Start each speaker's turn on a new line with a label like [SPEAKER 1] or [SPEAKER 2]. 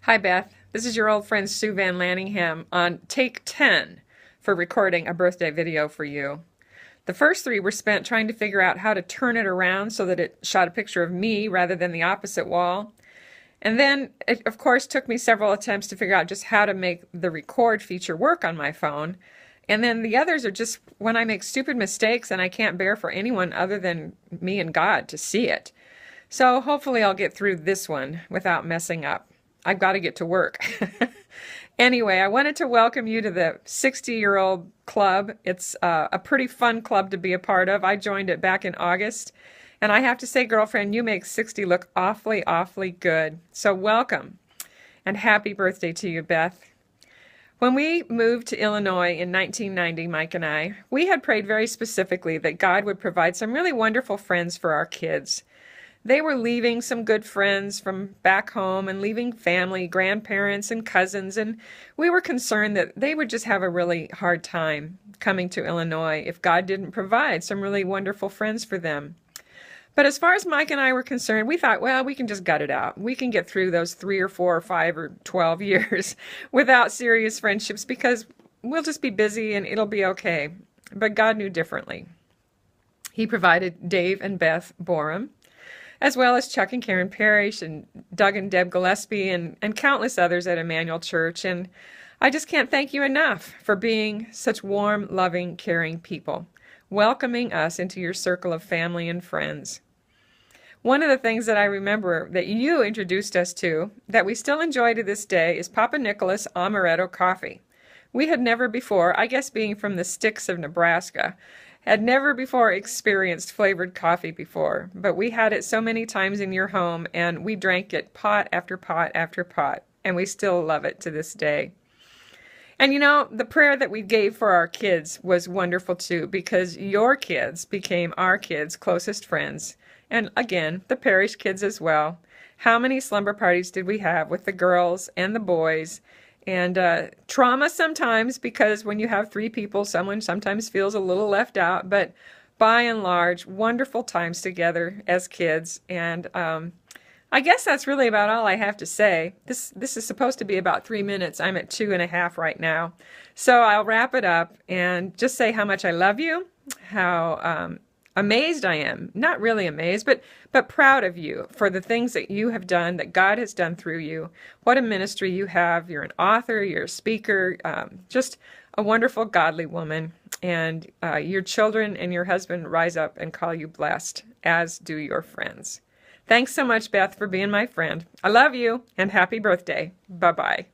[SPEAKER 1] Hi, Beth. This is your old friend Sue Van Lanningham on take 10 for recording a birthday video for you. The first three were spent trying to figure out how to turn it around so that it shot a picture of me rather than the opposite wall. And then it, of course, took me several attempts to figure out just how to make the record feature work on my phone. And then the others are just when I make stupid mistakes and I can't bear for anyone other than me and God to see it. So hopefully I'll get through this one without messing up. I've got to get to work. Anyway, I wanted to welcome you to the 60-year-old club. It's a pretty fun club to be a part of. I joined it back in August. And I have to say, girlfriend, you make 60 look awfully, awfully good. So welcome. And happy birthday to you, Beth. When we moved to Illinois in 1990, Mike and I, we had prayed very specifically that God would provide some really wonderful friends for our kids. They were leaving some good friends from back home and leaving family, grandparents, and cousins, and we were concerned that they would just have a really hard time coming to Illinois if God didn't provide some really wonderful friends for them. But as far as Mike and I were concerned, we thought, well, we can just gut it out. We can get through those 3 or 4 or 5 or 12 years without serious friendships because we'll just be busy and it'll be okay. But God knew differently. He provided Dave and Beth Borum, as well as Chuck and Karen Parrish and Doug and Deb Gillespie and countless others at Emmanuel Church. And I just can't thank you enough for being such warm, loving, caring people, welcoming us into your circle of family and friends. One of the things that I remember that you introduced us to, that we still enjoy to this day, is Papa Nicholas Amaretto coffee. We had never before, I guess being from the sticks of Nebraska, had never before experienced flavored coffee before, but we had it so many times in your home, and we drank it pot after pot after pot, and we still love it to this day. And you know, the prayer that we gave for our kids was wonderful too, because your kids became our kids' closest friends, and again, the parish kids as well. How many slumber parties did we have with the girls and the boys? And trauma sometimes, because when you have 3 people, someone sometimes feels a little left out. But by and large, wonderful times together as kids. And I guess that's really about all I have to say. This is supposed to be about 3 minutes. I'm at 2.5 right now. So I'll wrap it up and just say how much I love you, how amazed I am, not really amazed, but proud of you for the things that you have done, that God has done through you. What a ministry you have. You're an author, you're a speaker, just a wonderful, godly woman. And your children and your husband rise up and call you blessed, as do your friends. Thanks so much, Beth, for being my friend. I love you, and happy birthday. Bye-bye.